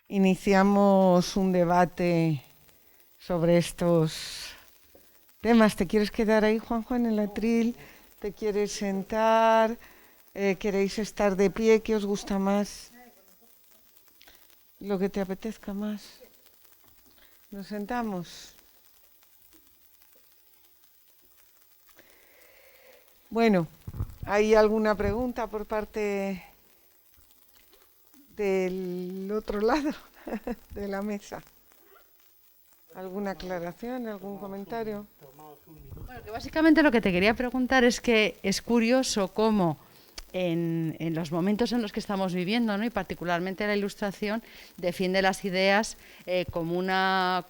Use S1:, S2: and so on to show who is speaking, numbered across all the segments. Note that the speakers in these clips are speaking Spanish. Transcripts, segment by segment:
S1: iniciamos un debate sobre estos temas. ¿Te quieres quedar ahí, Juanjo, en el atril? ¿Te quieres sentar? ¿Queréis estar de pie? ¿Qué os gusta más? Lo que te apetezca más. ¿Nos sentamos? Bueno, ¿hay alguna pregunta por parte del otro lado de la mesa? ¿Alguna aclaración, algún comentario?
S2: Bueno, que básicamente lo que te quería preguntar es que es curioso cómo en los momentos en los que estamos viviendo, ¿no? Y particularmente la Ilustración defiende las ideas como una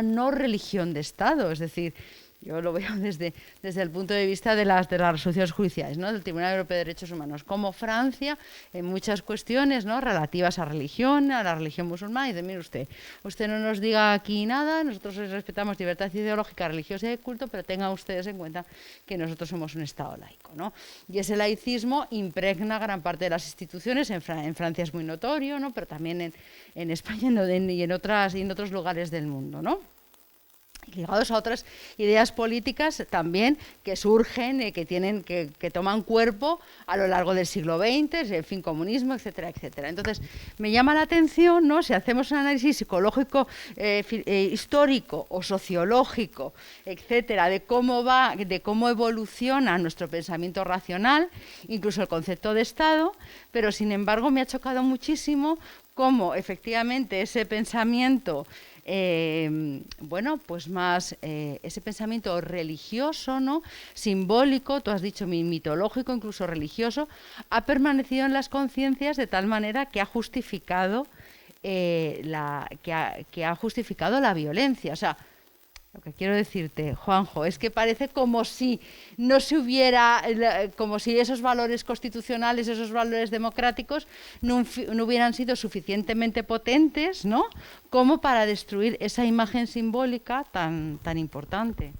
S2: no religión de Estado, es decir, yo lo veo desde el punto de vista de las resoluciones judiciales, ¿no? Del Tribunal Europeo de Derechos Humanos, como Francia, en muchas cuestiones, ¿no? Relativas a religión, a la religión musulmana, y dice, mire usted no nos diga aquí nada, nosotros respetamos libertad ideológica, religiosa y de culto, pero tengan ustedes en cuenta que nosotros somos un Estado laico, ¿no? Y ese laicismo impregna gran parte de las instituciones, en Francia es muy notorio, ¿no? Pero también en España y en otros lugares del mundo, ¿no? Ligados a otras ideas políticas también que surgen, que toman cuerpo a lo largo del siglo XX, el fin comunismo, etcétera, etcétera. Entonces, me llama la atención, ¿no? Si hacemos un análisis psicológico, histórico o sociológico, etcétera, de cómo evoluciona nuestro pensamiento racional, incluso el concepto de Estado, pero sin embargo me ha chocado muchísimo cómo efectivamente ese pensamiento pues más ese pensamiento religioso, ¿no? Simbólico, tú has dicho mitológico, incluso religioso, ha permanecido en las conciencias de tal manera que ha justificado la violencia. O sea, lo que quiero decirte, Juanjo, es que parece como si no se hubiera, como si esos valores constitucionales, esos valores democráticos no hubieran sido suficientemente potentes, ¿no? Como para destruir esa imagen simbólica tan importante.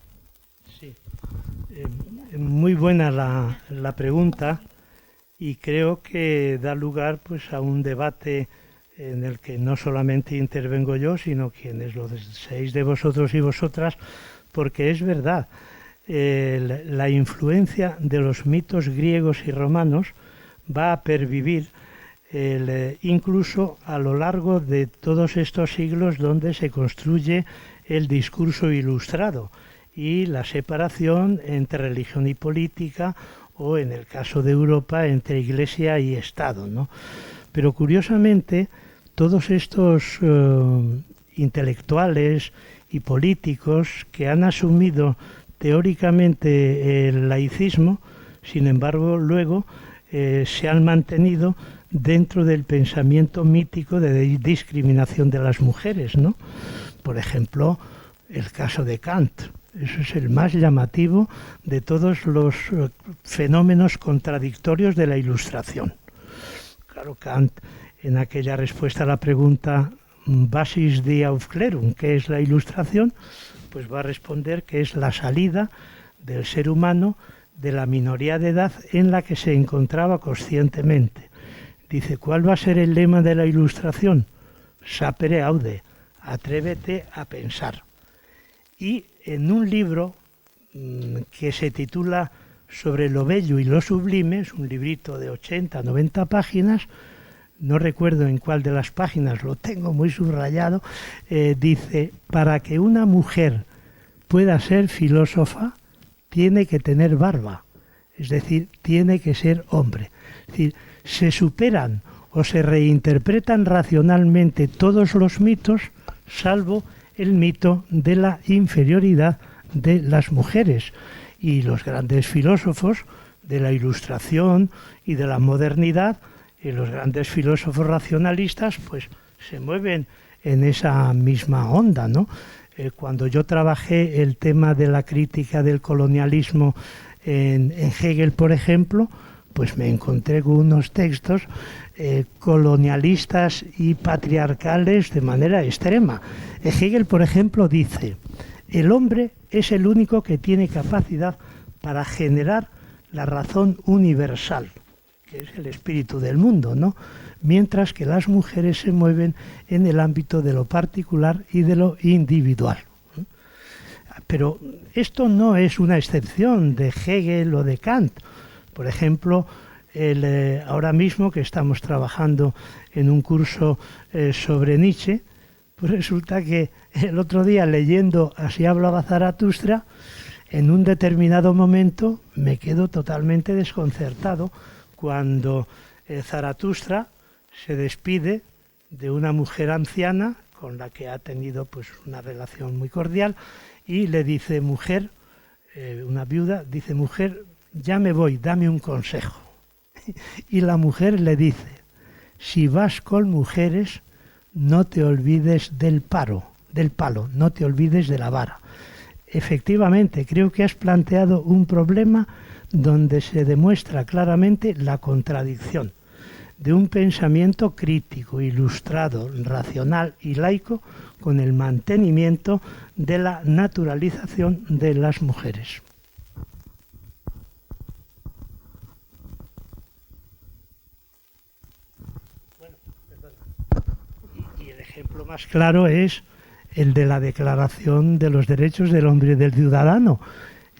S3: Sí, muy buena la pregunta y creo que da lugar pues a un debate en el que no solamente intervengo yo, sino quienes lo deseéis de vosotros y vosotras, porque es verdad, la influencia de los mitos griegos y romanos va a pervivir incluso a lo largo de todos estos siglos donde se construye el discurso ilustrado y la separación entre religión y política, o en el caso de Europa entre Iglesia y Estado, ¿no? Pero curiosamente todos estos intelectuales y políticos que han asumido teóricamente el laicismo, sin embargo luego se han mantenido dentro del pensamiento mítico de discriminación de las mujeres, ¿no? Por ejemplo, el caso de Kant. Eso es el más llamativo de todos los fenómenos contradictorios de la Ilustración. Claro, Kant, en aquella respuesta a la pregunta Basis die Aufklärung, ¿qué es la Ilustración? Pues va a responder que es la salida del ser humano de la minoría de edad en la que se encontraba conscientemente. Dice, ¿cuál va a ser el lema de la Ilustración? Sapere aude, atrévete a pensar. Y en un libro que se titula Sobre lo bello y lo sublime, es un librito de 80, 90 páginas, no recuerdo en cuál de las páginas, lo tengo muy subrayado, dice, para que una mujer pueda ser filósofa, tiene que tener barba, es decir, tiene que ser hombre. Es decir, se superan o se reinterpretan racionalmente todos los mitos, salvo el mito de la inferioridad de las mujeres. Y los grandes filósofos de la Ilustración y de la modernidad, y los grandes filósofos racionalistas, pues se mueven en esa misma onda, ¿no? Cuando yo trabajé el tema de la crítica del colonialismo en Hegel, por ejemplo, pues me encontré con unos textos colonialistas y patriarcales de manera extrema. Hegel, por ejemplo, dice, el hombre es el único que tiene capacidad para generar la razón universal. que es el espíritu del mundo, ¿no? Mientras que las mujeres se mueven en el ámbito de lo particular y de lo individual. Pero esto no es una excepción de Hegel o de Kant. Por ejemplo, ahora mismo que estamos trabajando en un curso sobre Nietzsche, pues resulta que el otro día leyendo Así hablaba Zaratustra, en un determinado momento me quedo totalmente desconcertado cuando Zaratustra se despide de una mujer anciana con la que ha tenido pues una relación muy cordial y le dice, mujer, una viuda, dice, mujer, ya me voy, dame un consejo. Y la mujer le dice, si vas con mujeres, no te olvides del palo, no te olvides de la vara. Efectivamente, creo que has planteado un problema donde se demuestra claramente la contradicción de un pensamiento crítico, ilustrado, racional y laico con el mantenimiento de la naturalización de las mujeres. Y el ejemplo más claro es el de la Declaración de los Derechos del Hombre y del Ciudadano.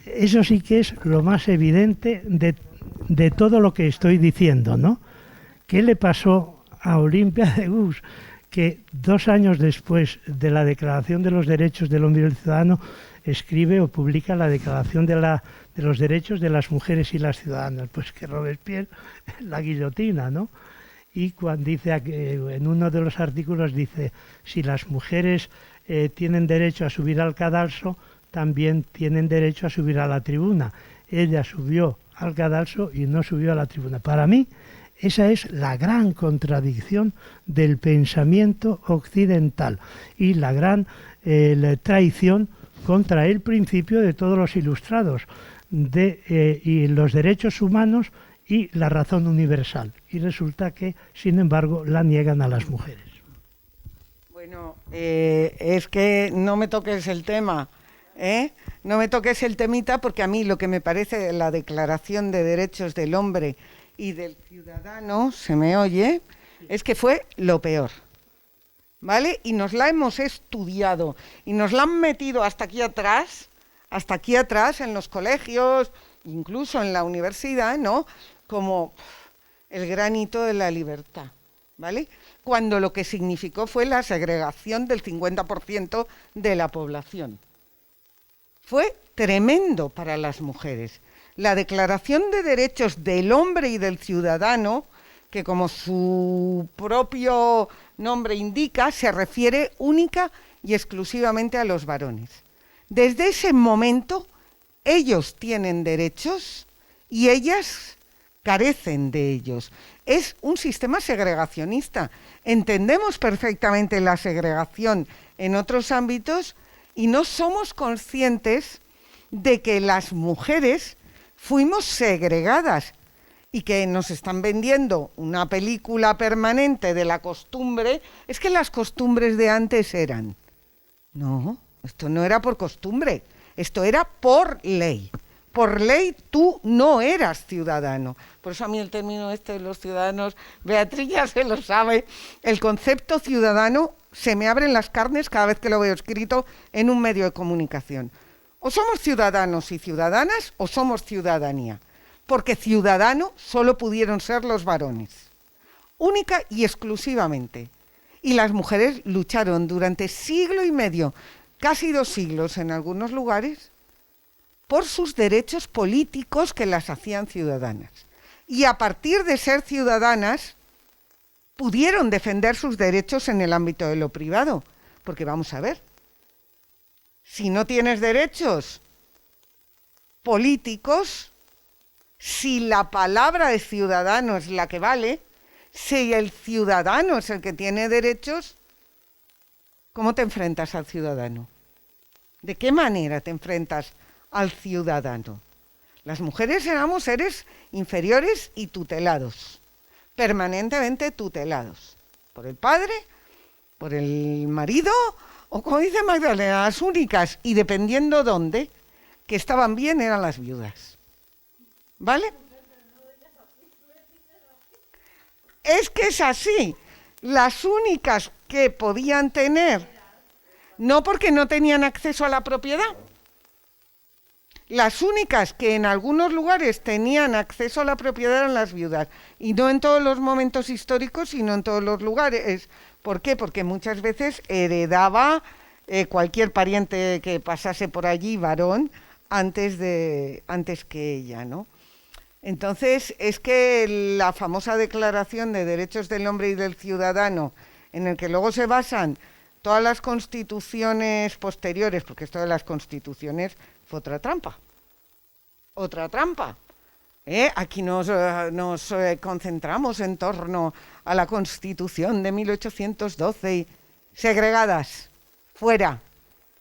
S3: Eso sí que es lo más evidente de todo lo que estoy diciendo, ¿no? ¿Qué le pasó a Olimpia de Gous? Que 2 años después de la Declaración de los Derechos del Hombre y del Ciudadano escribe o publica la Declaración de los Derechos de las Mujeres y las Ciudadanas. Pues que Robespierre la guillotina, ¿no? Y cuando dice, en uno de los artículos dice, si las mujeres tienen derecho a subir al cadalso, también tienen derecho a subir a la tribuna. Ella subió al cadalso y no subió a la tribuna. Para mí, esa es la gran contradicción del pensamiento occidental y la gran traición contra el principio de todos los ilustrados y los derechos humanos y la razón universal. Y resulta que, sin embargo, la niegan a las mujeres.
S1: Bueno, es que no me toques el tema, ¿eh? No me toques el temita, porque a mí lo que me parece de la Declaración de Derechos del Hombre y del Ciudadano, ¿se me oye?, es que fue lo peor, ¿vale? Y nos la hemos estudiado y nos la han metido hasta aquí atrás en los colegios, incluso en la universidad, ¿no?, como el granito de la libertad, ¿vale? Cuando lo que significó fue la segregación del 50% de la población. Fue tremendo para las mujeres. La Declaración de Derechos del Hombre y del Ciudadano, que como su propio nombre indica, se refiere única y exclusivamente a los varones. Desde ese momento, ellos tienen derechos y ellas carecen de ellos. Es un sistema segregacionista. Entendemos perfectamente la segregación en otros ámbitos y no somos conscientes de que las mujeres fuimos segregadas y que nos están vendiendo una película permanente de la costumbre. Es que las costumbres de antes eran. No, esto no era por costumbre, esto era por ley. Por ley tú no eras ciudadano. Por eso a mí el término este de los ciudadanos, Beatriz ya se lo sabe, el concepto ciudadano se me abren las carnes cada vez que lo veo escrito en un medio de comunicación. O somos ciudadanos y ciudadanas o somos ciudadanía, porque ciudadano solo pudieron ser los varones, única y exclusivamente. Y las mujeres lucharon durante siglo y medio, casi 2 siglos en algunos lugares, por sus derechos políticos que las hacían ciudadanas. Y a partir de ser ciudadanas, pudieron defender sus derechos en el ámbito de lo privado. Porque vamos a ver, si no tienes derechos políticos, si la palabra de ciudadano es la que vale, si el ciudadano es el que tiene derechos, ¿cómo te enfrentas al ciudadano? ¿De qué manera te enfrentas al ciudadano? Las mujeres éramos seres inferiores y tutelados, permanentemente tutelados, por el padre, por el marido, o como dice Magdalena, las únicas, y dependiendo dónde, que estaban bien eran las viudas. ¿Vale? Es que es así. Las únicas que podían tener, no porque no tenían acceso a la propiedad, las únicas que en algunos lugares tenían acceso a la propiedad eran las viudas. Y no en todos los momentos históricos, sino en todos los lugares. ¿Por qué? Porque muchas veces heredaba cualquier pariente que pasase por allí, varón, antes que ella, ¿no? Entonces, es que la famosa Declaración de Derechos del Hombre y del Ciudadano, en el que luego se basan todas las constituciones posteriores, porque esto de las constituciones fue otra trampa. Otra trampa. Aquí nos concentramos en torno a la Constitución de 1812 y segregadas, fuera,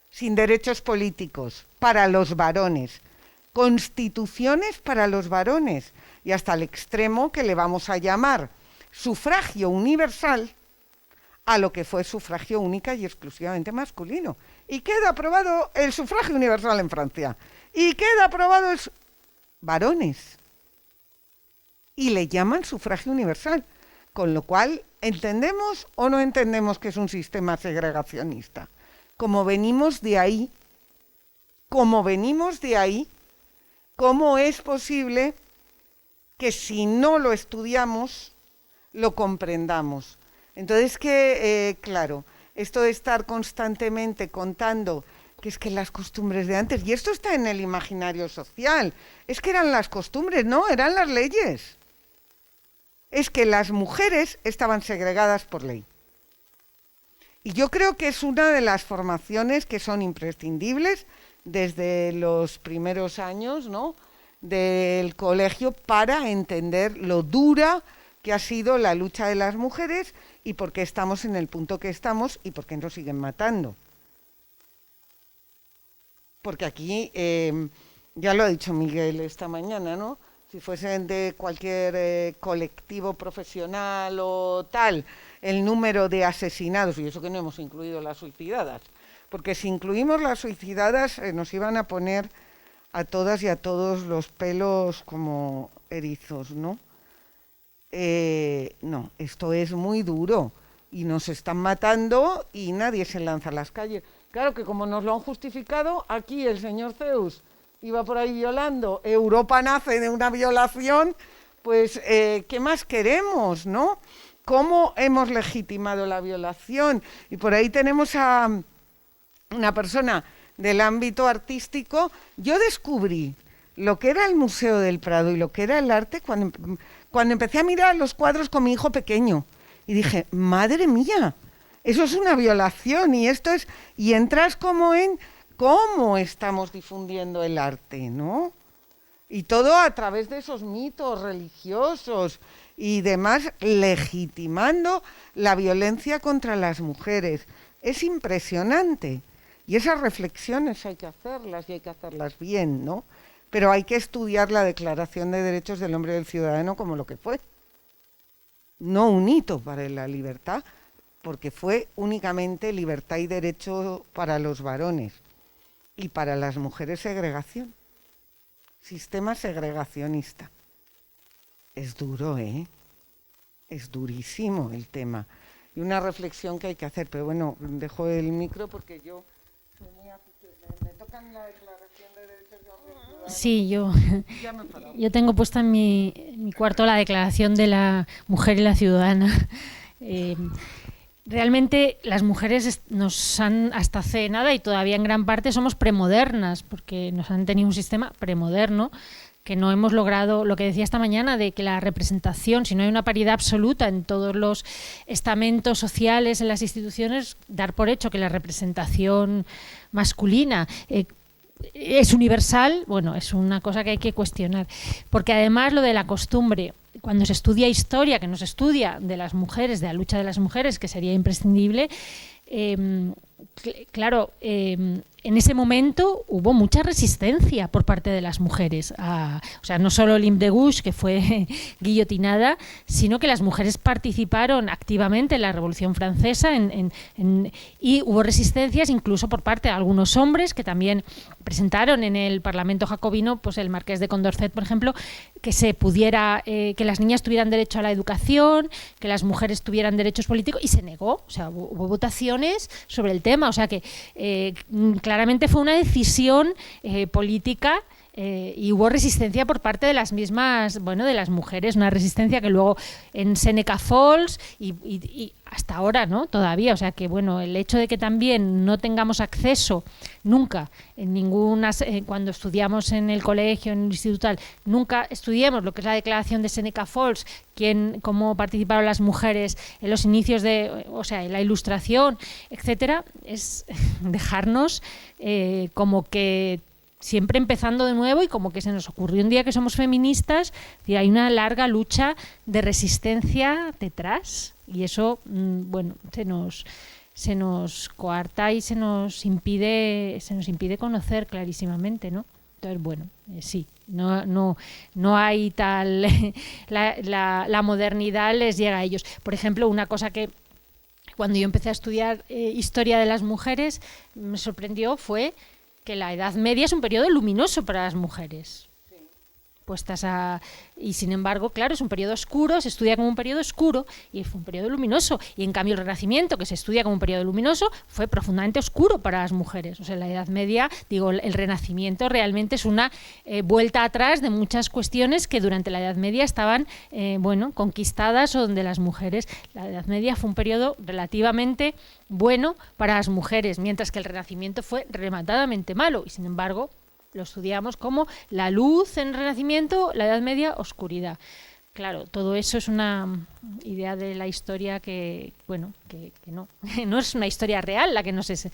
S1: sin derechos políticos, para los varones. Constituciones para los varones, y hasta el extremo que le vamos a llamar sufragio universal a lo que fue sufragio única y exclusivamente masculino. Y queda aprobado el sufragio universal en Francia. Y queda aprobado varones. Y le llaman sufragio universal. Con lo cual, ¿entendemos o no entendemos que es un sistema segregacionista? Como venimos de ahí, ¿cómo es posible que si no lo estudiamos, lo comprendamos? Entonces, claro, esto de estar constantemente contando que es que las costumbres de antes, y esto está en el imaginario social, es que eran las costumbres, no, eran las leyes. Es que las mujeres estaban segregadas por ley. Y yo creo que es una de las formaciones que son imprescindibles desde los primeros años, ¿no?, del colegio, para entender lo dura que ha sido la lucha de las mujeres y por qué estamos en el punto que estamos y por qué nos siguen matando. Porque aquí, ya lo ha dicho Miguel esta mañana, ¿no?, si fuesen de cualquier colectivo profesional o tal, el número de asesinados, y eso que no hemos incluido las suicidadas, porque si incluimos las suicidadas nos iban a poner a todas y a todos los pelos como erizos, ¿no? No, esto es muy duro y nos están matando y nadie se lanza a las calles. Claro que como nos lo han justificado, aquí el señor Zeus iba por ahí violando, Europa nace de una violación, pues ¿qué más queremos, no? ¿Cómo hemos legitimado la violación? Y por ahí tenemos a una persona del ámbito artístico. Yo descubrí lo que era el Museo del Prado y lo que era el arte cuando empecé a mirar los cuadros con mi hijo pequeño. Y dije, madre mía, eso es una violación y entras como en cómo estamos difundiendo el arte, ¿no? Y todo a través de esos mitos religiosos y demás, legitimando la violencia contra las mujeres. Es impresionante. Y esas reflexiones hay que hacerlas y hay que hacerlas bien, ¿no? Pero hay que estudiar la Declaración de Derechos del Hombre y del Ciudadano como lo que fue. No un hito para la libertad, porque fue únicamente libertad y derecho para los varones. Y para las mujeres segregación. Sistema segregacionista. Es duro, ¿eh? Es durísimo el tema. Y una reflexión que hay que hacer. Pero bueno, dejo el micro porque yo soy muy aficionada. Me tocan la Declaración de Derechos de Hombre y Ciudadano.
S4: Sí, yo tengo puesta en mi cuarto la Declaración de la Mujer y la Ciudadana. Realmente las mujeres nos han, hasta hace nada y todavía en gran parte somos premodernas, porque nos han tenido un sistema premoderno que no hemos logrado, lo que decía esta mañana, de que la representación, si no hay una paridad absoluta en todos los estamentos sociales, en las instituciones, dar por hecho que la representación masculina es universal, bueno, es una cosa que hay que cuestionar. Porque además lo de la costumbre, cuando se estudia historia, que no se estudia de las mujeres, de la lucha de las mujeres, que sería imprescindible, claro, en ese momento hubo mucha resistencia por parte de las mujeres. O sea, no solo Lim de Gouges, que fue guillotinada, sino que las mujeres participaron activamente en la Revolución Francesa y hubo resistencias incluso por parte de algunos hombres que también presentaron en el Parlamento jacobino, pues el Marqués de Condorcet, por ejemplo, que se pudiera, que las niñas tuvieran derecho a la educación, que las mujeres tuvieran derechos políticos, y se negó. O sea, hubo votaciones sobre el tema. O sea que claramente fue una decisión política. Y hubo resistencia por parte de las mismas, de las mujeres, una resistencia que luego en Seneca Falls y hasta ahora, ¿no? Todavía, o sea que el hecho de que también no tengamos acceso nunca en ninguna, cuando estudiamos en el colegio, en el instituto, nunca estudiemos lo que es la declaración de Seneca Falls, cómo participaron las mujeres en los inicios en la Ilustración, etcétera, es dejarnos como que siempre empezando de nuevo y como que se nos ocurrió un día que somos feministas y hay una larga lucha de resistencia detrás y eso, se nos coarta y se nos impide conocer clarísimamente, ¿no? Entonces, sí, no hay tal... la modernidad les llega a ellos. Por ejemplo, una cosa que cuando yo empecé a estudiar historia de las mujeres me sorprendió fue que la Edad Media es un periodo luminoso para las mujeres. Y sin embargo, claro, es un periodo oscuro, se estudia como un periodo oscuro y fue un periodo luminoso. Y en cambio el Renacimiento, que se estudia como un periodo luminoso, fue profundamente oscuro para las mujeres. O sea, la Edad Media, el Renacimiento realmente es una vuelta atrás de muchas cuestiones que durante la Edad Media estaban, conquistadas o donde las mujeres... La Edad Media fue un periodo relativamente bueno para las mujeres, mientras que el Renacimiento fue rematadamente malo. Y sin embargo, lo estudiamos como la luz en el Renacimiento, la Edad Media, oscuridad. Claro, todo eso es una idea de la historia que no. No es una historia real, la que no es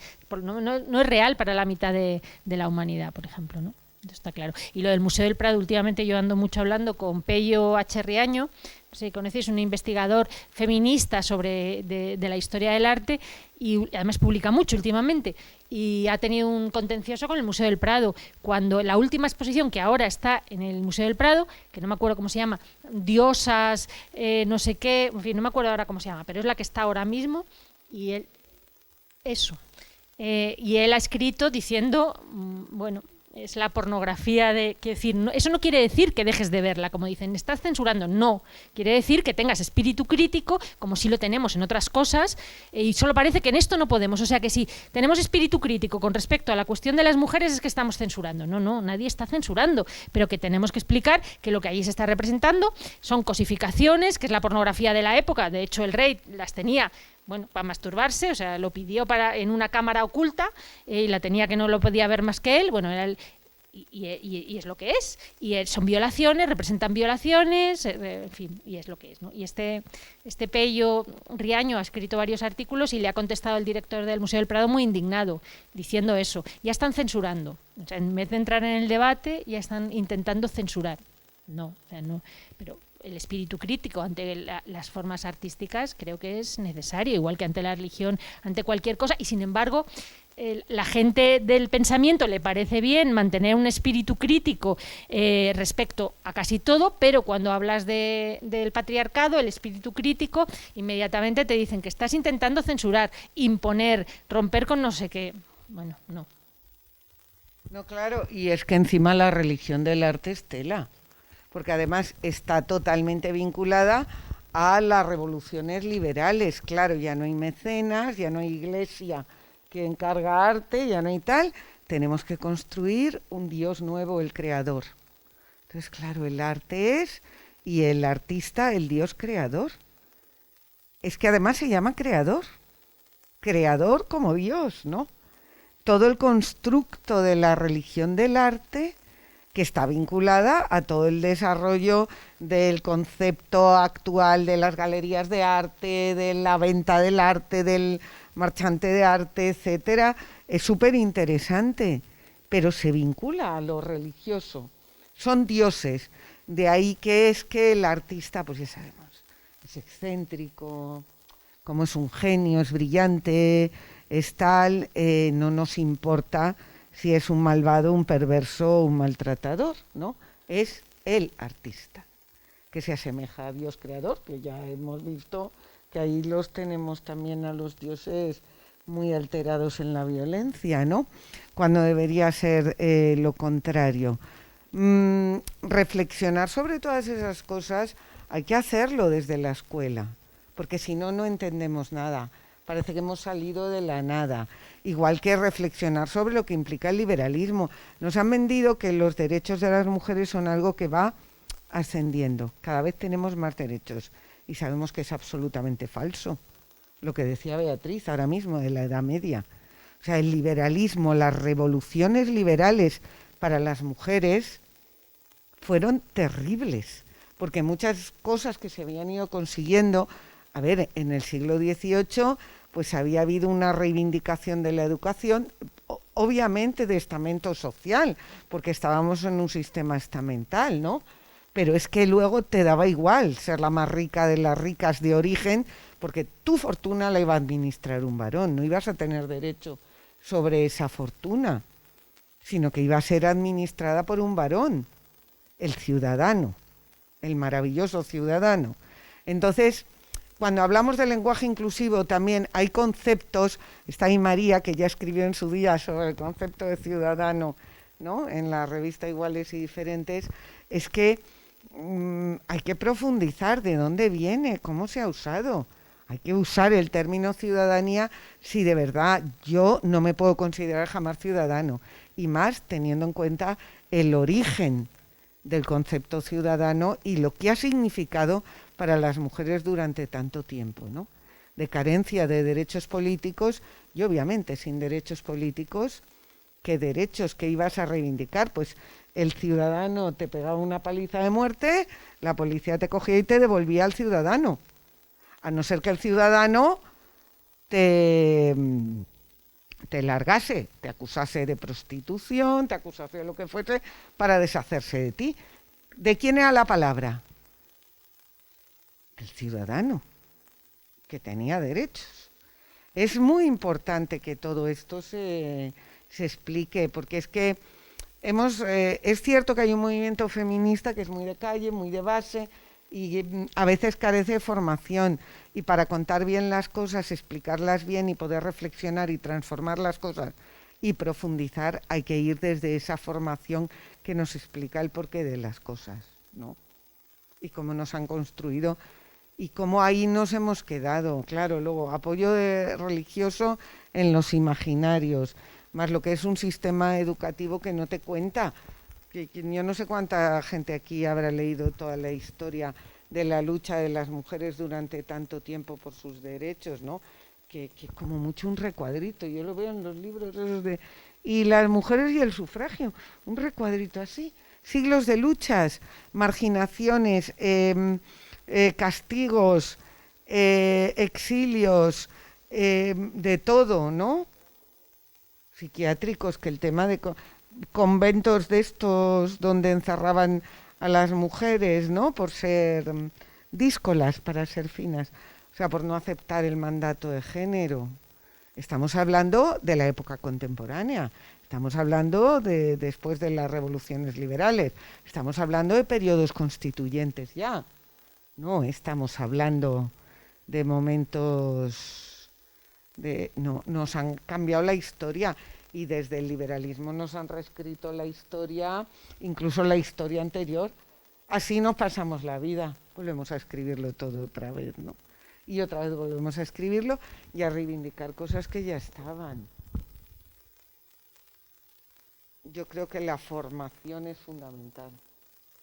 S4: real para la mitad de la humanidad, por ejemplo, ¿no? Esto está claro. Y lo del Museo del Prado, últimamente yo ando mucho hablando con Pello H. Riaño, no sé si conocéis, un investigador feminista de la historia del arte y además publica mucho últimamente y ha tenido un contencioso con el Museo del Prado cuando la última exposición que ahora está en el Museo del Prado, que no me acuerdo cómo se llama, Diosas, no sé qué, en fin, no me acuerdo ahora cómo se llama, pero es la que está ahora mismo y él ha escrito diciendo, es la pornografía eso no quiere decir que dejes de verla, como dicen, estás censurando, no, quiere decir que tengas espíritu crítico, como si lo tenemos en otras cosas, y solo parece que en esto no podemos, o sea que si tenemos espíritu crítico con respecto a la cuestión de las mujeres es que estamos censurando, no, nadie está censurando, pero que tenemos que explicar que lo que allí se está representando son cosificaciones, que es la pornografía de la época, de hecho el rey las tenía para masturbarse, o sea, lo pidió en una cámara oculta y la tenía que no lo podía ver más que él, y es lo que es, y son violaciones, representan violaciones, en fin, y es lo que es, ¿no? Y este Pello Riaño ha escrito varios artículos y le ha contestado el director del Museo del Prado muy indignado, diciendo eso, ya están censurando, o sea, en vez de entrar en el debate, ya están intentando censurar. No, pero el espíritu crítico ante las formas artísticas creo que es necesario, igual que ante la religión, ante cualquier cosa, y sin embargo la gente del pensamiento le parece bien mantener un espíritu crítico respecto a casi todo, pero cuando hablas del patriarcado, el espíritu crítico, inmediatamente te dicen que estás intentando censurar, imponer, romper con no sé qué. No.
S1: No, claro, y es que encima la religión del arte es tela, porque además está totalmente vinculada a las revoluciones liberales. Claro, ya no hay mecenas, ya no hay iglesia que encarga arte, ya no hay tal. Tenemos que construir un Dios nuevo, el creador. Entonces, claro, el arte es, y el artista, el Dios creador. Es que además se llama creador como Dios, ¿no? Todo el constructo de la religión del arte, que está vinculada a todo el desarrollo del concepto actual de las galerías de arte, de la venta del arte, del marchante de arte, etcétera, es súper interesante, pero se vincula a lo religioso. Son dioses, de ahí que es que el artista, pues ya sabemos, es excéntrico, como es un genio, es brillante, es tal, no nos importa si es un malvado, un perverso o un maltratador, ¿no? Es el artista, que se asemeja a Dios creador, que ya hemos visto que ahí los tenemos también a los dioses muy alterados en la violencia, ¿no? Cuando debería ser lo contrario. Reflexionar sobre todas esas cosas hay que hacerlo desde la escuela, porque si no, no entendemos nada. Parece que hemos salido de la nada. Igual que reflexionar sobre lo que implica el liberalismo. Nos han vendido que los derechos de las mujeres son algo que va ascendiendo. Cada vez tenemos más derechos y sabemos que es absolutamente falso. Lo que decía Beatriz ahora mismo de la Edad Media. O sea, el liberalismo, las revoluciones liberales para las mujeres fueron terribles, porque muchas cosas que se habían ido consiguiendo, a ver, en el siglo XVIII, pues había habido una reivindicación de la educación, obviamente de estamento social, porque estábamos en un sistema estamental, ¿no? Pero es que luego te daba igual ser la más rica de las ricas de origen, porque tu fortuna la iba a administrar un varón, no ibas a tener derecho sobre esa fortuna, sino que iba a ser administrada por un varón, el ciudadano, el maravilloso ciudadano. Entonces, cuando hablamos de lenguaje inclusivo también hay conceptos, está ahí María, que ya escribió en su día sobre el concepto de ciudadano, ¿no? En la revista Iguales y Diferentes, es que hay que profundizar de dónde viene, cómo se ha usado. Hay que usar el término ciudadanía si de verdad yo no me puedo considerar jamás ciudadano, y más teniendo en cuenta el origen del concepto ciudadano y lo que ha significado para las mujeres durante tanto tiempo, ¿no? De carencia de derechos políticos y obviamente sin derechos políticos, ¿qué derechos que ibas a reivindicar? Pues el ciudadano te pegaba una paliza de muerte, la policía te cogía y te devolvía al ciudadano, a no ser que el ciudadano te largase, te acusase de prostitución, te acusase de lo que fuese para deshacerse de ti. ¿De quién era la palabra? Del ciudadano, que tenía derechos. Es muy importante que todo esto se explique, porque es que es cierto que hay un movimiento feminista que es muy de calle, muy de base, y a veces carece de formación, y para contar bien las cosas, explicarlas bien y poder reflexionar y transformar las cosas y profundizar, hay que ir desde esa formación que nos explica el porqué de las cosas, ¿no? Y cómo nos han construido y cómo ahí nos hemos quedado. Claro, luego apoyo religioso en los imaginarios, más lo que es un sistema educativo que no te cuenta. Que yo no sé cuánta gente aquí habrá leído toda la historia de la lucha de las mujeres durante tanto tiempo por sus derechos, ¿no? Que como mucho un recuadrito, yo lo veo en los libros esos de... Y las mujeres y el sufragio, un recuadrito así, siglos de luchas, marginaciones, castigos, exilios, de todo, ¿no? Psiquiátricos, que el tema de conventos de estos donde encerraban a las mujeres, ¿no? Por ser díscolas, para ser finas, o sea, por no aceptar el mandato de género. Estamos hablando de la época contemporánea, estamos hablando de después de las revoluciones liberales, estamos hablando de periodos constituyentes ya. No estamos hablando de momentos no, nos han cambiado la historia, y desde el liberalismo nos han reescrito la historia, incluso la historia anterior. Así nos pasamos la vida, volvemos a escribirlo todo otra vez, ¿no? Y otra vez volvemos a escribirlo y a reivindicar cosas que ya estaban. Yo creo que la formación es fundamental.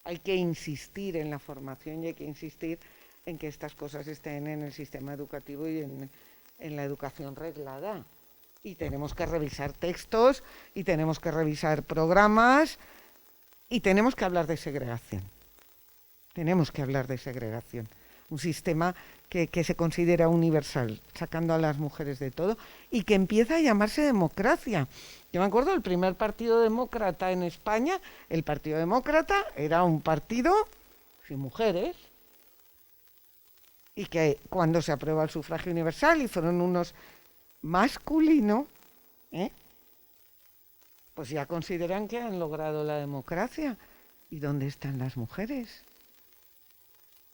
S1: Hay que insistir en la formación y hay que insistir en que estas cosas estén en el sistema educativo y en la educación reglada. Y tenemos que revisar textos, y tenemos que revisar programas, y tenemos que hablar de segregación. Tenemos que hablar de segregación. Un sistema que se considera universal, sacando a las mujeres de todo, y que empieza a llamarse democracia. Yo me acuerdo del primer partido demócrata en España. El Partido Demócrata era un partido sin mujeres, y que cuando se aprueba el sufragio universal, y fueron unos masculinos, pues ya consideran que han logrado la democracia. ¿Y dónde están las mujeres?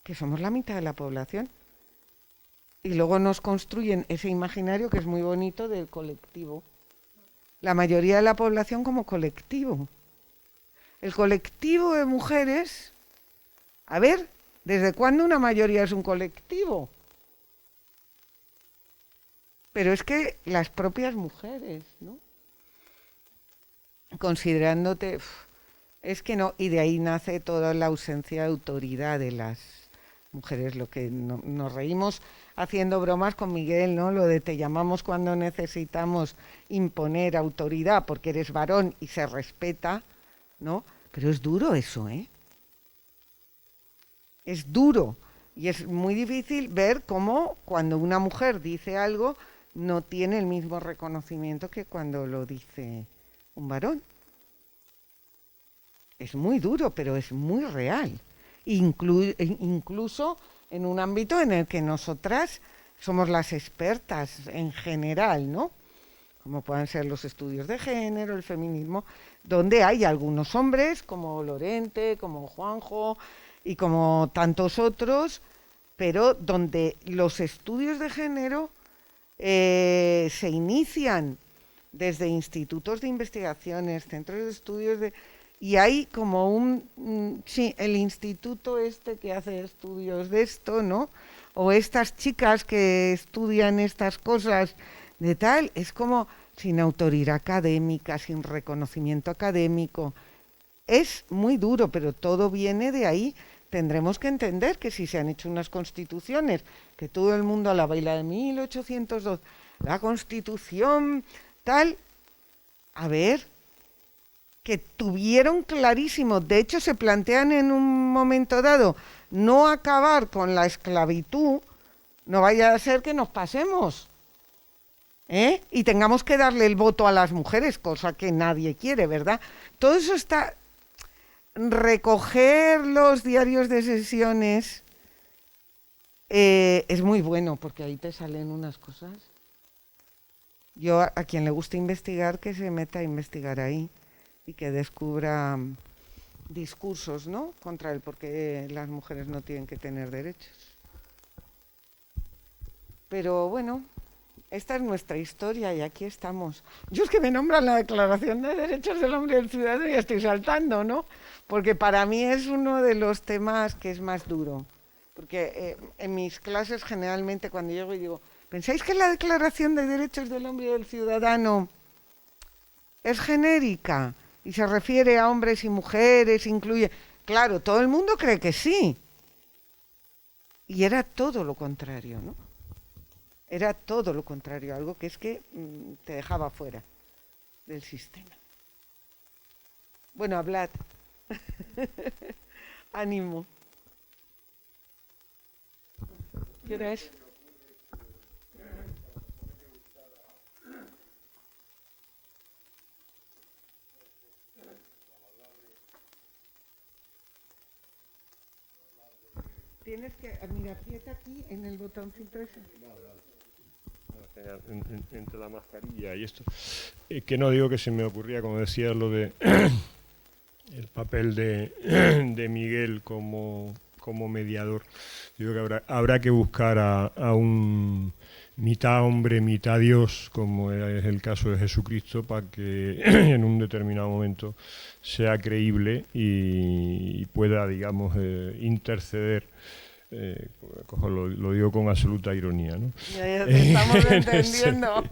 S1: Que somos la mitad de la población. Y luego nos construyen ese imaginario que es muy bonito del colectivo. La mayoría de la población como colectivo. El colectivo de mujeres, a ver, ¿desde cuándo una mayoría es un colectivo? Pero es que las propias mujeres, ¿no? Considerándote, es que no, y de ahí nace toda la ausencia de autoridad de las mujeres, lo que nos reímos haciendo bromas con Miguel, ¿no? Lo de te llamamos cuando necesitamos imponer autoridad porque eres varón y se respeta, ¿no? Pero es duro eso, ¿eh? Es duro y es muy difícil ver cómo cuando una mujer dice algo no tiene el mismo reconocimiento que cuando lo dice un varón. Es muy duro, pero es muy real. Incluso en un ámbito en el que nosotras somos las expertas en general, ¿no? Como puedan ser los estudios de género, el feminismo, donde hay algunos hombres como Lorente, como Juanjo y como tantos otros, pero donde los estudios de género se inician desde institutos de investigaciones, centros de estudios de... Y hay como sí, el instituto este que hace estudios de esto, ¿no? O estas chicas que estudian estas cosas de tal, es como sin autoridad académica, sin reconocimiento académico. Es muy duro, pero todo viene de ahí. Tendremos que entender que si se han hecho unas constituciones, que todo el mundo la baila de 1802, la constitución tal, a ver, que tuvieron clarísimo, de hecho se plantean en un momento dado no acabar con la esclavitud, no vaya a ser que nos pasemos, ¿eh? Y tengamos que darle el voto a las mujeres, cosa que nadie quiere, ¿verdad? Todo eso está... Recoger los diarios de sesiones es muy bueno, porque ahí te salen unas cosas. Yo a quien le gusta investigar, que se meta a investigar ahí y que descubra discursos, ¿no? Contra el por qué las mujeres no tienen que tener derechos. Pero bueno, esta es nuestra historia y aquí estamos. Yo es que me nombran la Declaración de Derechos del Hombre y del Ciudadano y estoy saltando, ¿no? Porque para mí es uno de los temas que es más duro. Porque en mis clases generalmente cuando llego y digo, ¿pensáis que la Declaración de Derechos del Hombre y del Ciudadano es genérica y se refiere a hombres y mujeres, incluye... Claro, todo el mundo cree que sí. Y era todo lo contrario, ¿no? Era todo lo contrario, algo que es que te dejaba fuera del sistema. Bueno, hablad. Ánimo. ¿Qué hora es? Tienes que, mira, aprieta aquí en el botoncito ese.
S5: Entre la mascarilla y esto, que no digo que se me ocurría, como decía, lo de el papel de Miguel como mediador. Digo que habrá que buscar a un mitad hombre, mitad Dios, como es el caso de Jesucristo, para que en un determinado momento sea creíble y pueda, digamos, interceder. Lo digo con absoluta ironía, ¿no?
S1: Ya te estamos entendiendo.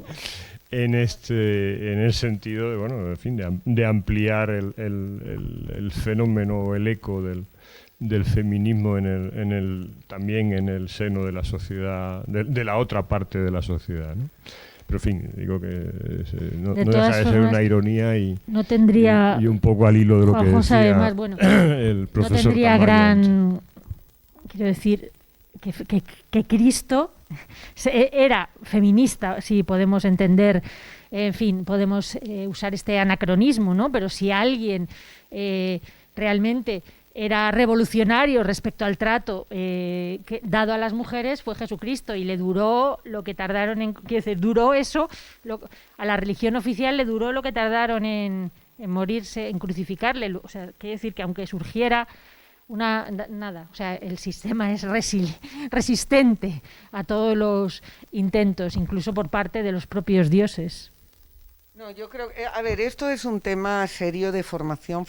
S5: En el sentido de, bueno, en fin, de ampliar el fenómeno, el eco del feminismo también en el seno de la sociedad, de la otra parte de la sociedad, ¿no? Pero en fin, digo que no deja de ser una ironía y,
S4: no tendría,
S5: y un poco al hilo de lo que decía
S4: además, bueno,
S5: el profesor.
S4: No tendría
S5: Tamayo.
S4: Quiero decir que Cristo era feminista, si podemos entender, en fin, podemos usar este anacronismo, ¿no? Pero si alguien realmente era revolucionario respecto al trato dado a las mujeres, fue Jesucristo, y le duró lo que tardaron quiero decir, duró eso, a la religión oficial le duró lo que tardaron en en morirse, en crucificarle. O sea, quiere decir que aunque surgiera nada, o sea, el sistema es resistente a todos los intentos, incluso por parte de los propios dioses.
S1: No, yo creo que, a ver, esto es un tema serio de formación,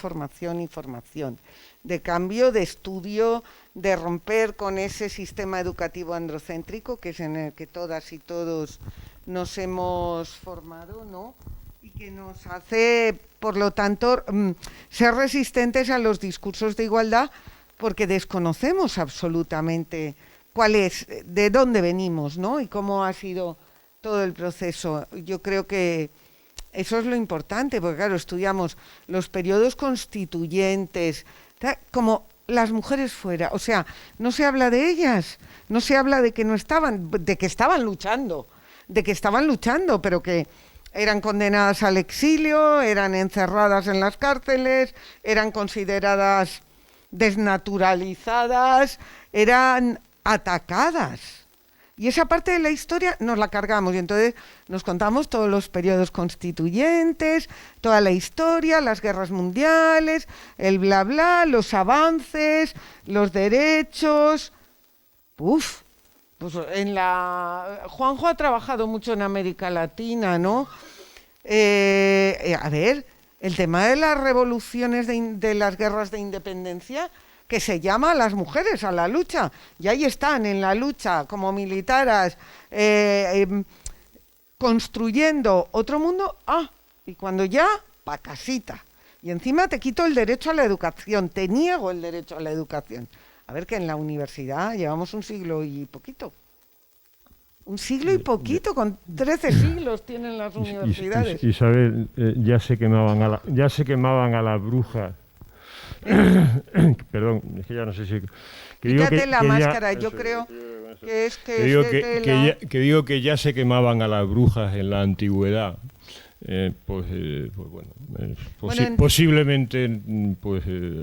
S1: de cambio, de estudio, de romper con ese sistema educativo androcéntrico que es en el que todas y todos nos hemos formado, ¿no? Y que nos hace, por lo tanto, ser resistentes a los discursos de igualdad, porque desconocemos absolutamente cuál es, de dónde venimos, ¿no? Y cómo ha sido todo el proceso. Yo creo que eso es lo importante, porque claro, estudiamos los periodos constituyentes, como las mujeres fuera, o sea, no se habla de ellas, no se habla de que no estaban, de que estaban luchando, pero que eran condenadas al exilio, eran encerradas en las cárceles, eran consideradas desnaturalizadas, eran atacadas. Y esa parte de la historia nos la cargamos y entonces nos contamos todos los periodos constituyentes, toda la historia, las guerras mundiales, el bla bla, los avances, los derechos. Pues Juanjo ha trabajado mucho en América Latina, ¿no? A ver, el tema de las revoluciones de las guerras de independencia, que se llama a las mujeres a la lucha, y ahí están en la lucha como militares, construyendo otro mundo, y cuando ya, pa' casita, y encima te quito el derecho a la educación, te niego el derecho a la educación. A ver, que en la universidad llevamos un siglo y poquito. Un siglo y poquito, con 13 siglos tienen las universidades.
S5: Isabel, ya se quemaban a las brujas. Perdón, es que ya no sé si...
S1: Quítate la máscara, yo creo que es
S5: que digo que ya se quemaban a las brujas en la antigüedad. Posiblemente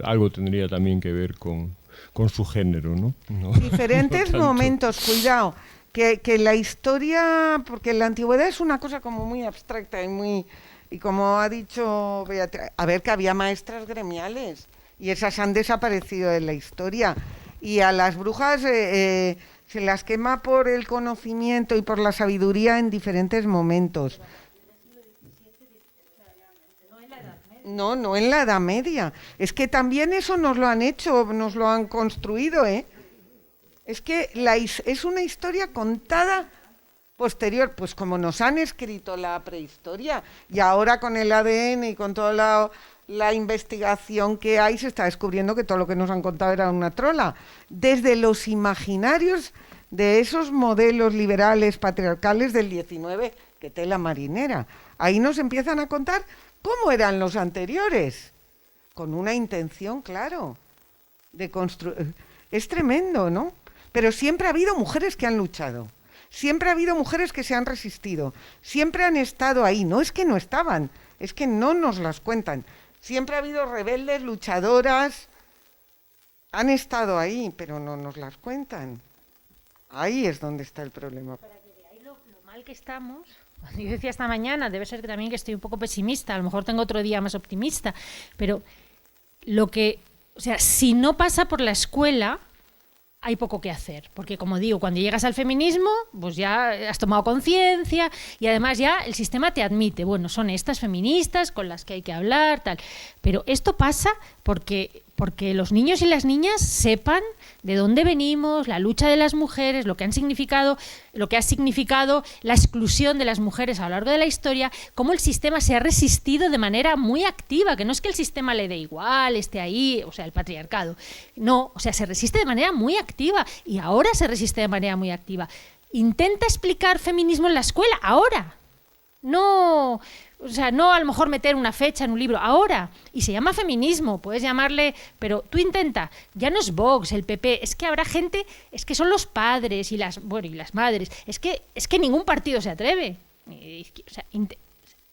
S5: algo tendría también que ver con su género, ¿no?
S1: Diferentes momentos, cuidado, que la historia, porque la antigüedad es una cosa como muy abstracta y como ha dicho Beatriz, a ver, que había maestras gremiales y esas han desaparecido de la historia, y a las brujas se las quema por el conocimiento y por la sabiduría en diferentes momentos. No en la Edad Media. Es que también eso nos lo han hecho, nos lo han construido, ¿eh? Es que es una historia contada posterior, pues como nos han escrito la prehistoria, y ahora con el ADN y con toda la investigación que hay, se está descubriendo que todo lo que nos han contado era una trola. Desde los imaginarios de esos modelos liberales patriarcales del 19, que tela marinera. Ahí nos empiezan a contar cómo eran los anteriores, con una intención, claro, de construir. Es tremendo, ¿no? Pero siempre ha habido mujeres que han luchado, siempre ha habido mujeres que se han resistido, siempre han estado ahí, no es que no estaban, es que no nos las cuentan. Siempre ha habido rebeldes, luchadoras, han estado ahí, pero no nos las cuentan. Ahí es donde está el problema.
S4: Para que veáis lo mal que estamos. Yo decía esta mañana, debe ser que también que estoy un poco pesimista, a lo mejor tengo otro día más optimista, pero si no pasa por la escuela, hay poco que hacer, porque como digo, cuando llegas al feminismo, pues ya has tomado conciencia y además ya el sistema te admite, bueno, son estas feministas con las que hay que hablar, tal, pero esto pasa porque los niños y las niñas sepan de dónde venimos, la lucha de las mujeres, lo que ha significado la exclusión de las mujeres a lo largo de la historia, cómo el sistema se ha resistido de manera muy activa, que no es que el sistema le dé igual, esté ahí, o sea, el patriarcado. No, o sea, se resiste de manera muy activa y ahora se resiste de manera muy activa. Intenta explicar feminismo en la escuela, ahora. No, o sea, no a lo mejor meter una fecha en un libro, ahora. Y se llama feminismo, puedes llamarle, pero tú intenta, ya no es Vox, el PP, es que habrá gente, es que son los padres y las madres, es que ningún partido se atreve. O sea,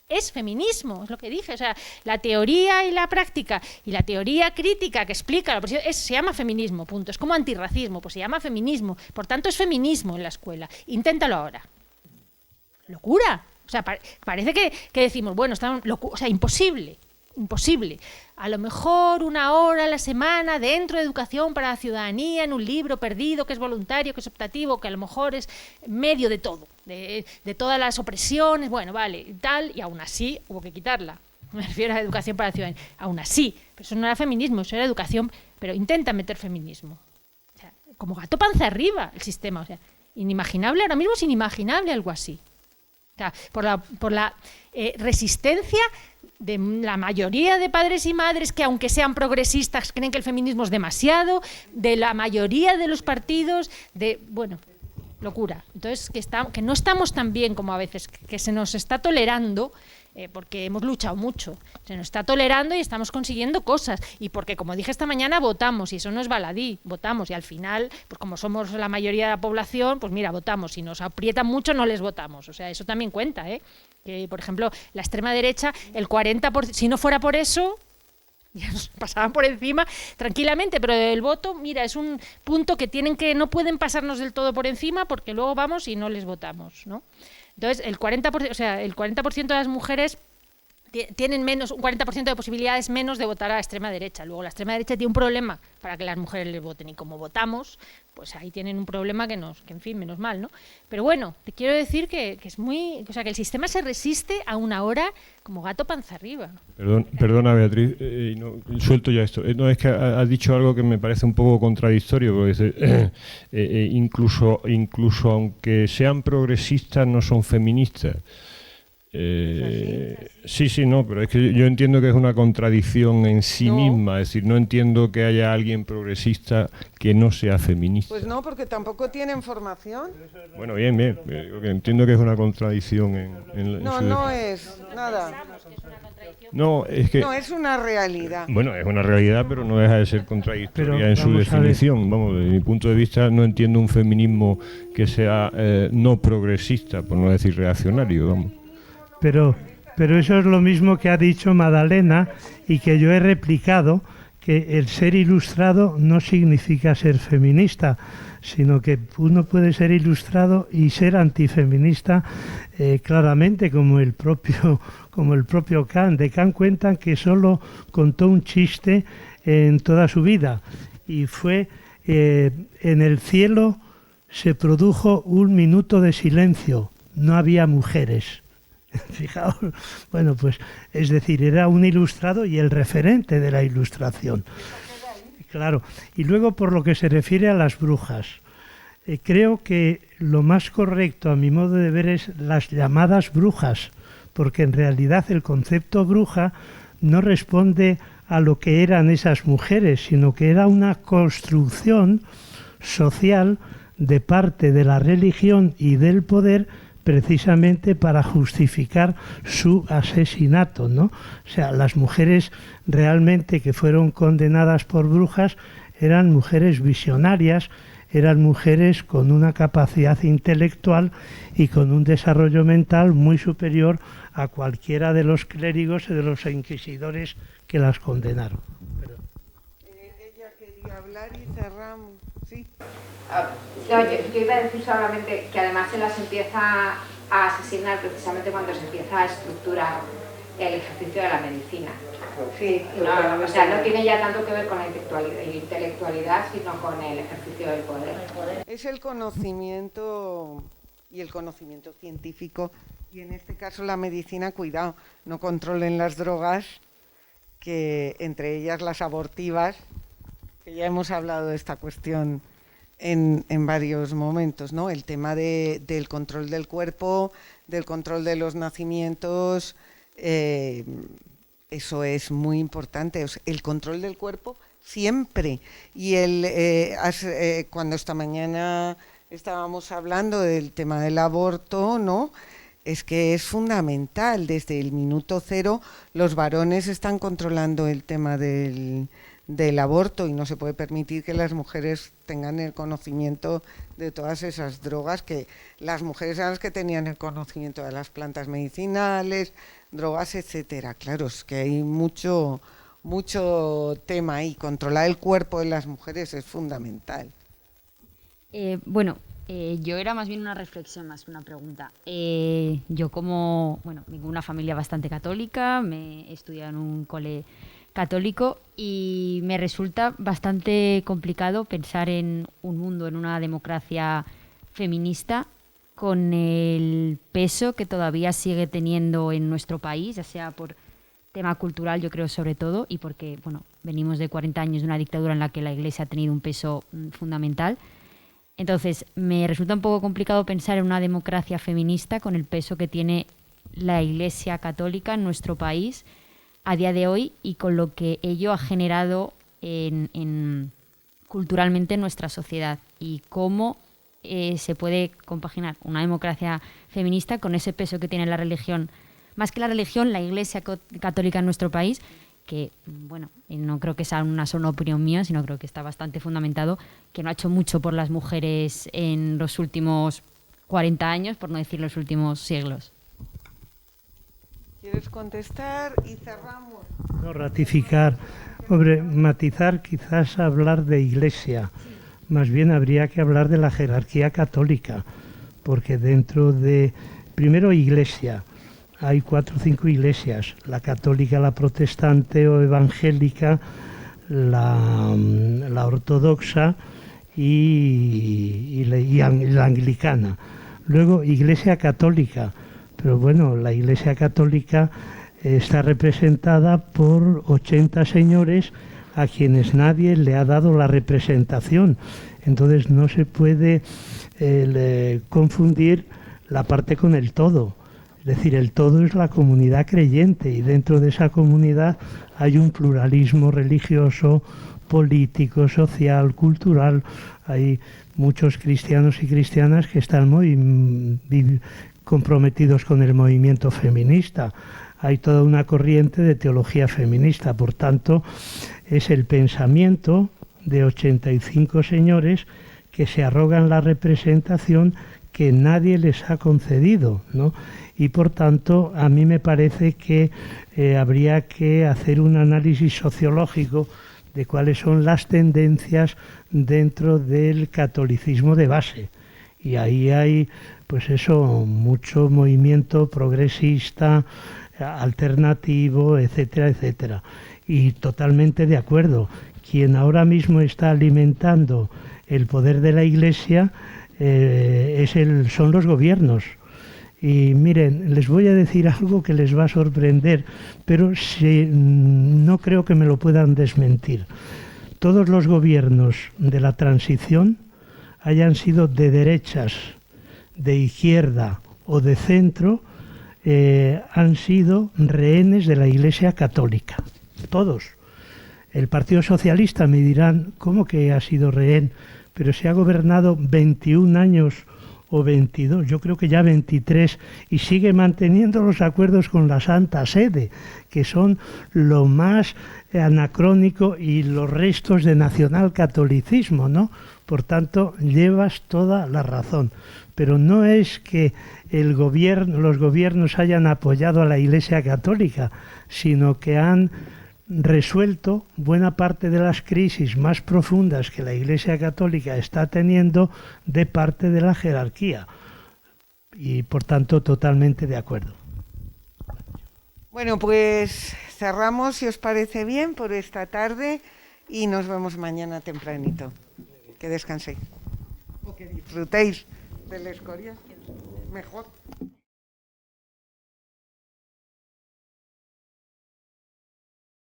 S4: es feminismo, es lo que dije, o sea, la teoría y la práctica y la teoría crítica que explica la opresión se llama feminismo, punto. Es como antirracismo, pues se llama feminismo, por tanto es feminismo en la escuela. Inténtalo ahora. Locura. O sea, parece que decimos, bueno, imposible. imposible. A lo mejor 1 hora a la semana dentro de educación para la ciudadanía, en un libro perdido, que es voluntario, que es optativo, que a lo mejor es medio de todo, de todas las opresiones, bueno, vale, y tal, y aún así hubo que quitarla. Me refiero a educación para la ciudadanía. Aún así, pero eso no era feminismo, eso era educación, pero intenta meter feminismo. O sea, como gato panza arriba el sistema, o sea, inimaginable, ahora mismo es inimaginable algo así. O sea, por la resistencia de la mayoría de padres y madres que, aunque sean progresistas, creen que el feminismo es demasiado, de la mayoría de los partidos, bueno, locura. Entonces, que no estamos tan bien como a veces, que se nos está tolerando, porque hemos luchado mucho, se nos está tolerando y estamos consiguiendo cosas, y porque, como dije esta mañana, votamos, y eso no es baladí, votamos, y al final, pues como somos la mayoría de la población, pues mira, votamos, si nos aprietan mucho no les votamos, o sea, eso también cuenta, que por ejemplo, la extrema derecha, el 40%, si no fuera por eso, ya nos pasaban por encima tranquilamente, pero el voto, mira, es un punto que no pueden pasarnos del todo por encima, porque luego vamos y no les votamos, ¿no? Entonces, el 40%, o sea, el 40% de las mujeres tienen menos, un 40% de posibilidades menos de votar a la extrema derecha. Luego, la extrema derecha tiene un problema para que las mujeres les voten, y como votamos, pues ahí tienen un problema que en fin, menos mal, ¿no? Pero bueno, te quiero decir que es muy, o sea, que el sistema se resiste a 1 hora como gato panza arriba.
S5: Perdona, Beatriz, suelto ya esto. No, es que has dicho algo que me parece un poco contradictorio, porque dice, incluso aunque sean progresistas, no son feministas. Sí, no, pero es que yo entiendo que es una contradicción en sí misma, es decir, no entiendo que haya alguien progresista que no sea feminista.
S1: Pues no, porque tampoco tienen formación.
S5: Bueno, bien, entiendo que es una contradicción
S1: No es nada.
S5: No, es que...
S1: No, es una realidad.
S5: Bueno, es una realidad, pero no deja de ser contradictoria en su definición. Vamos, desde mi punto de vista, no entiendo un feminismo que sea no progresista, por no decir reaccionario, vamos.
S3: Pero eso es lo mismo que ha dicho Madalena y que yo he replicado, que el ser ilustrado no significa ser feminista, sino que uno puede ser ilustrado y ser antifeminista claramente, como el propio Kant. De Kant cuentan que solo contó un chiste en toda su vida, y fue en el cielo se produjo 1 minuto de silencio, no había mujeres. Fijaos, bueno, pues es decir, era un ilustrado y el referente de la ilustración. Claro, y luego por lo que se refiere a las brujas, creo que lo más correcto a mi modo de ver es las llamadas brujas, porque en realidad el concepto bruja no responde a lo que eran esas mujeres, sino que era una construcción social de parte de la religión y del poder, precisamente para justificar su asesinato, ¿no? O sea, las mujeres realmente que fueron condenadas por brujas eran mujeres visionarias, eran mujeres con una capacidad intelectual y con un desarrollo mental muy superior a cualquiera de los clérigos y de los inquisidores que las condenaron.
S1: Ella quería hablar y cerramos, ¿sí?
S6: Yo iba a decir solamente que además se las empieza a asesinar precisamente cuando se empieza a estructurar el ejercicio de la medicina.
S1: Sí,
S6: no, o sea, no tiene ya tanto que ver con la intelectualidad, sino con el ejercicio del poder.
S1: Es el conocimiento y el conocimiento científico, y en este caso la medicina, cuidado, no controlen las drogas, que entre ellas las abortivas, que ya hemos hablado de esta cuestión en varios momentos, ¿no? El tema del control del cuerpo, del control de los nacimientos, eso es muy importante. O sea, el control del cuerpo siempre. Y cuando esta mañana estábamos hablando del tema del aborto, ¿no? Es que es fundamental. Desde el minuto cero los varones están controlando el tema del aborto, y no se puede permitir que las mujeres tengan el conocimiento de todas esas drogas, que las mujeres eran las que tenían el conocimiento de las plantas medicinales, drogas, etcétera. Claro, es que hay mucho tema ahí. Controlar el cuerpo de las mujeres es fundamental.
S7: Yo era más bien una reflexión, más que una pregunta. Yo vengo de una familia bastante católica, me he estudiado en un cole católico y me resulta bastante complicado pensar en un mundo, en una democracia feminista con el peso que todavía sigue teniendo en nuestro país, ya sea por tema cultural, yo creo, sobre todo, y porque venimos de 40 años de una dictadura en la que la Iglesia ha tenido un peso fundamental. Entonces, me resulta un poco complicado pensar en una democracia feminista con el peso que tiene la Iglesia católica en nuestro país a día de hoy y con lo que ello ha generado culturalmente en nuestra sociedad y cómo se puede compaginar una democracia feminista con ese peso que tiene la religión, más que la religión, la Iglesia católica en nuestro país, que, no creo que sea una sola opinión mía, sino creo que está bastante fundamentado, que no ha hecho mucho por las mujeres en los últimos 40 años, por no decir los últimos siglos.
S1: ¿Quieres contestar? Y cerramos.
S3: No, ratificar. Hombre, matizar, quizás hablar de Iglesia. Más bien habría que hablar de la jerarquía católica, porque dentro de, primero, Iglesia. Hay 4 o 5 iglesias, la católica, la protestante o evangélica, la ortodoxa y la anglicana. Luego, iglesia católica, pero la iglesia católica está representada por 80 señores a quienes nadie le ha dado la representación. Entonces no se puede confundir la parte con el todo. Es decir, el todo es la comunidad creyente y dentro de esa comunidad hay un pluralismo religioso, político, social, cultural. Hay muchos cristianos y cristianas que están muy comprometidos con el movimiento feminista. Hay toda una corriente de teología feminista. Por tanto, es el pensamiento de 85 señores que se arrogan la representación que nadie les ha concedido, ¿no? Y por tanto, a mí me parece que habría que hacer un análisis sociológico de cuáles son las tendencias dentro del catolicismo de base. Y ahí hay, mucho movimiento progresista, alternativo, etcétera, etcétera. Y totalmente de acuerdo. Quien ahora mismo está alimentando el poder de la Iglesia son los gobiernos. Y miren, les voy a decir algo que les va a sorprender, pero no creo que me lo puedan desmentir. Todos los gobiernos de la transición, hayan sido de derechas, de izquierda o de centro, han sido rehenes de la Iglesia católica. Todos. El Partido Socialista me dirán, ¿cómo que ha sido rehén? Pero se ha gobernado 21 años o 22, yo creo que ya 23, y sigue manteniendo los acuerdos con la Santa Sede, que son lo más anacrónico y los restos de nacionalcatolicismo, ¿no? Por tanto, llevas toda la razón. Pero no es que los gobiernos hayan apoyado a la Iglesia Católica, sino que han resuelto buena parte de las crisis más profundas que la Iglesia Católica está teniendo de parte de la jerarquía. Y por tanto, totalmente de acuerdo.
S1: Bueno, pues cerramos, si os parece bien, por esta tarde y nos vemos mañana tempranito. Que descanséis o que disfrutéis del Escorial, mejor.